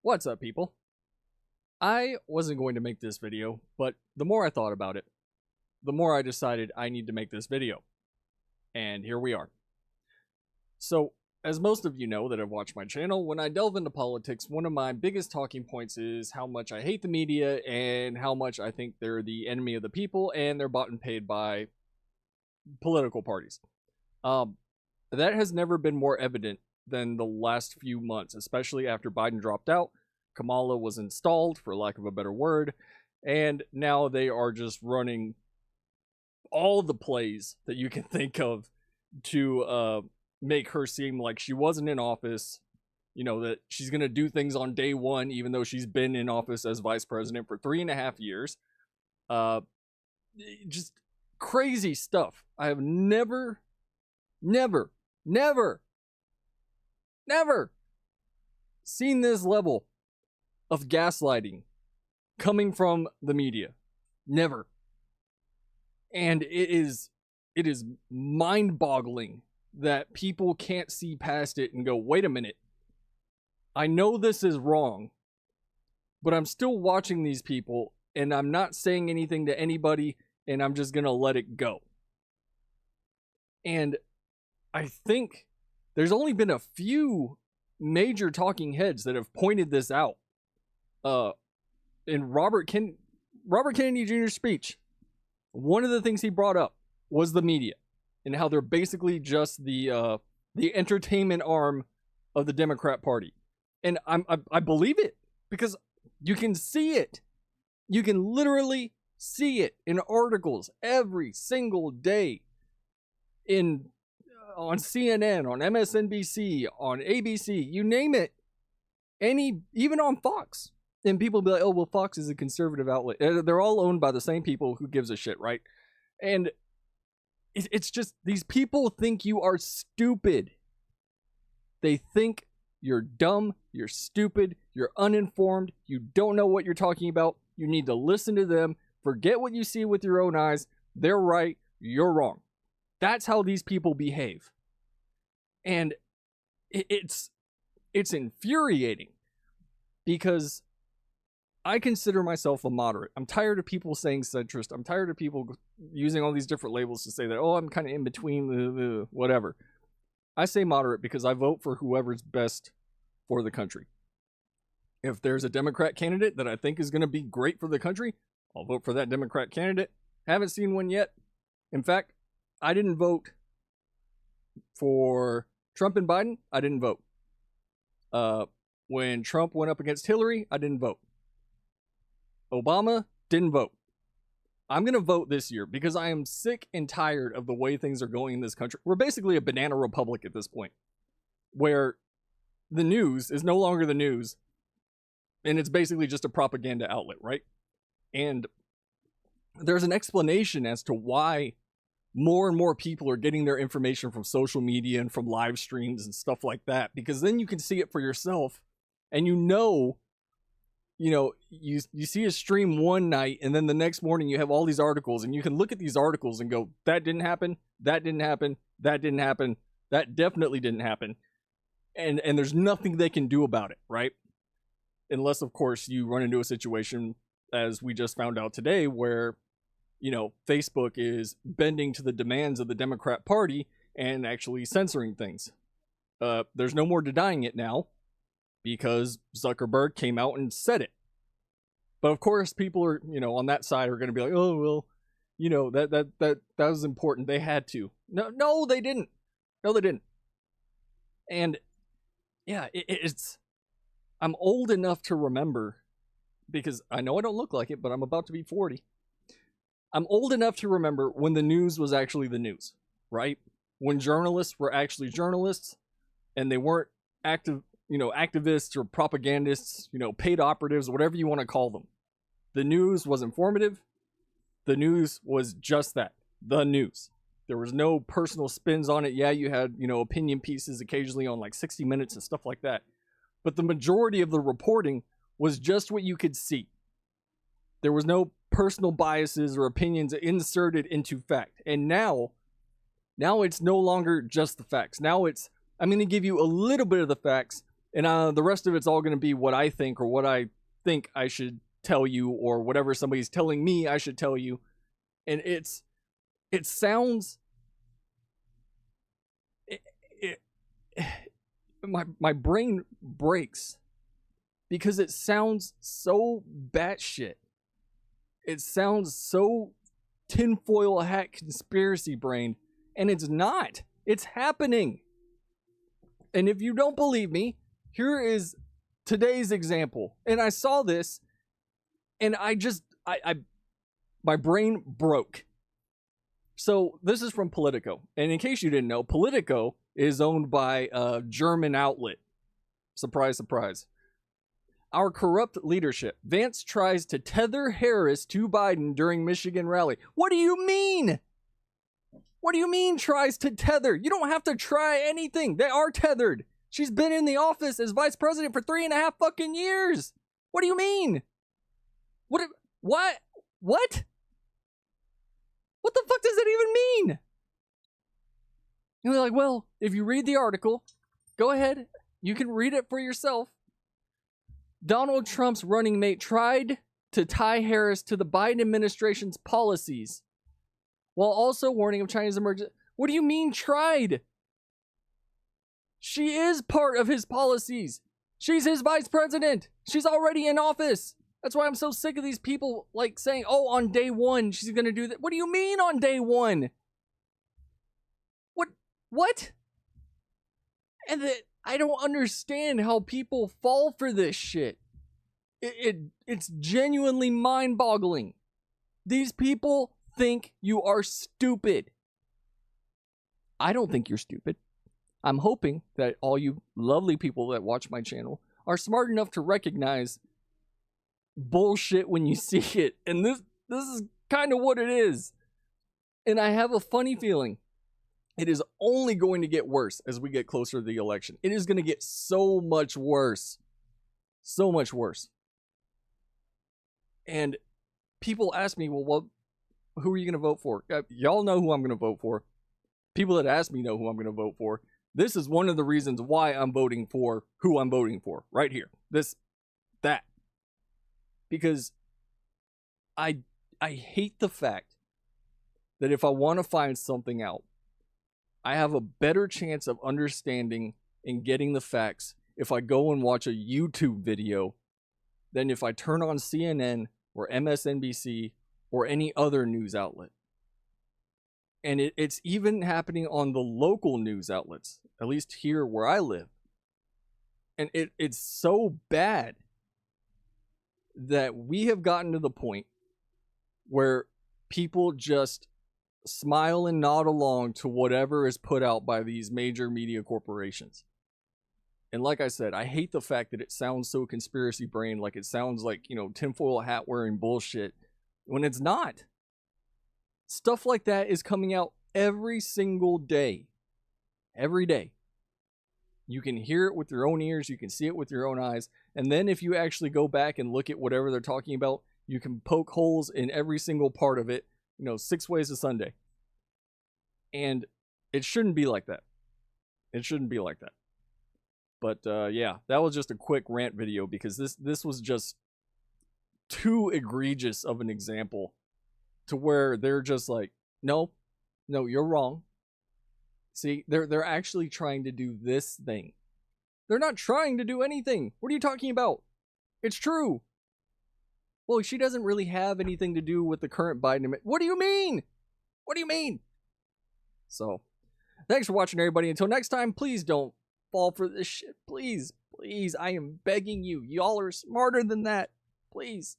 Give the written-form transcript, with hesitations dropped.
What's up, people? I wasn't going to make this video, but the more I thought about it, the more I decided I need to make this video. And here we are. So, as most of you know that have watched my channel, when I delve into politics, one of my biggest talking points is how much I hate the media and how much I think they're the enemy of the people and they're bought and paid by political parties. That has never been more evident than the last few months, especially after Biden dropped out. Kamala was installed, for lack of a better word, and now they are just running all the plays that you can think of to make her seem like she wasn't in office, you know, that she's going to do things on day one, even though she's been in office as vice president for 3.5 years. Just crazy stuff. I have never seen this level of gaslighting coming from the media. Never. And it is mind-boggling that people can't see past it and go, wait a minute, I know this is wrong, but I'm still watching these people and I'm not saying anything to anybody and I'm just gonna let it go. And I think there's only been a few major talking heads that have pointed this out. In Robert Kennedy Jr.'s speech, one of the things he brought up was the media and how they're basically just the entertainment arm of the Democrat Party. And I believe it because you can see it. You can literally see it in articles every single day on CNN, on MSNBC, on ABC, you name it. Even on Fox. And people be like, oh, well, Fox is a conservative outlet. They're all owned by the same people. Who gives a shit, right? And it's just, these people think you are stupid. They think you're dumb, you're stupid, you're uninformed, you don't know what you're talking about. You need to listen to them. Forget what you see with your own eyes. They're right, you're wrong. That's how these people behave. And it's infuriating because I consider myself a moderate. I'm tired of people saying centrist. I'm tired of people using all these different labels to say that, oh, I'm kind of in between, whatever. I say moderate because I vote for whoever's best for the country. If there's a Democrat candidate that I think is going to be great for the country, I'll vote for that Democrat candidate. Haven't seen one yet. In fact, I didn't vote for Trump and Biden. I didn't vote. When Trump went up against Hillary, I didn't vote. Obama, didn't vote. I'm going to vote this year because I am sick and tired of the way things are going in this country. We're basically a banana republic at this point, where the news is no longer the news, and it's basically just a propaganda outlet, right? And there's an explanation as to why more and more people are getting their information from social media and from live streams and stuff like that, because then you can see it for yourself and you see a stream one night and then the next morning you have all these articles and you can look at these articles and go, that didn't happen, that didn't happen, that didn't happen, that definitely didn't happen. And there's nothing they can do about it, right? Unless, of course, you run into a situation, as we just found out today, where, you know, Facebook is bending to the demands of the Democrat Party and actually censoring things. There's no more denying it now because Zuckerberg came out and said it. But of course, people are, on that side are going to be like, oh, well, that was important. They had to. No, they didn't. No, they didn't. And yeah, I'm old enough to remember, because I know I don't look like it, but I'm about to be 40. I'm old enough to remember when the news was actually the news, right? When journalists were actually journalists and they weren't activists or propagandists, paid operatives, whatever you want to call them. The news was informative. The news was just that, the news. There was no personal spins on it. Yeah, you had, opinion pieces occasionally on like 60 Minutes and stuff like that. But the majority of the reporting was just what you could see. There was no personal biases or opinions inserted into fact. And now it's no longer just the facts. Now I'm going to give you a little bit of the facts And the rest of it's all going to be what I think, or what I think I should tell you, or whatever somebody's telling me I should tell you. And it sounds, my brain breaks because it sounds so batshit. It sounds so tinfoil hat conspiracy brain, and it's not. It's happening. And if you don't believe me, here is today's example. And I saw this, and my brain broke. So this is from Politico. And in case you didn't know, Politico is owned by a German outlet. Surprise, surprise. Our corrupt leadership. Vance tries to tether Harris to Biden during Michigan rally. What do you mean? What do you mean tries to tether? You don't have to try anything. They are tethered. She's been in the office as vice president for 3.5 fucking years. What do you mean? What? What the fuck does that even mean? And they're like, well, if you read the article, go ahead. You can read it for yourself. Donald Trump's running mate tried to tie Harris to the Biden administration's policies, while also warning of China's emergence. What do you mean tried? She is part of his policies. She's his vice president. She's already in office. That's why I'm so sick of these people like saying, oh, on day one, she's going to do that. What do you mean on day one? What? And I don't understand how people fall for this shit. It's genuinely mind-boggling. These people think you are stupid. I don't think you're stupid. I'm hoping that all you lovely people that watch my channel are smart enough to recognize bullshit when you see it. And this is kind of what it is. And I have a funny feeling it is only going to get worse as we get closer to the election. It is going to get so much worse. So much worse. And people ask me, well, who are you going to vote for? Y'all know who I'm going to vote for. People that ask me know who I'm going to vote for. This is one of the reasons why I'm voting for who I'm voting for. Right here. That. Because I hate the fact that if I want to find something out, I have a better chance of understanding and getting the facts if I go and watch a YouTube video than if I turn on CNN or MSNBC or any other news outlet. And it's even happening on the local news outlets, at least here where I live. And it's so bad that we have gotten to the point where people just smile and nod along to whatever is put out by these major media corporations. And like I said, I hate the fact that it sounds so conspiracy brain, like it sounds like, tinfoil hat wearing bullshit, when it's not. Stuff like that is coming out every single day. Every day. You can hear it with your own ears, you can see it with your own eyes, and then if you actually go back and look at whatever they're talking about, you can poke holes in every single part of it, 6 ways to Sunday. And it shouldn't be like that. It shouldn't be like that. But yeah, that was just a quick rant video because this was just too egregious of an example to where they're just like, no, you're wrong. See, they're actually trying to do this thing. They're not trying to do anything. What are you talking about? It's true. Well, she doesn't really have anything to do with the current Biden. What do you mean? What do you mean? So, thanks for watching, everybody. Until next time, please don't fall for this shit. Please, I am begging you. Y'all are smarter than that. Please.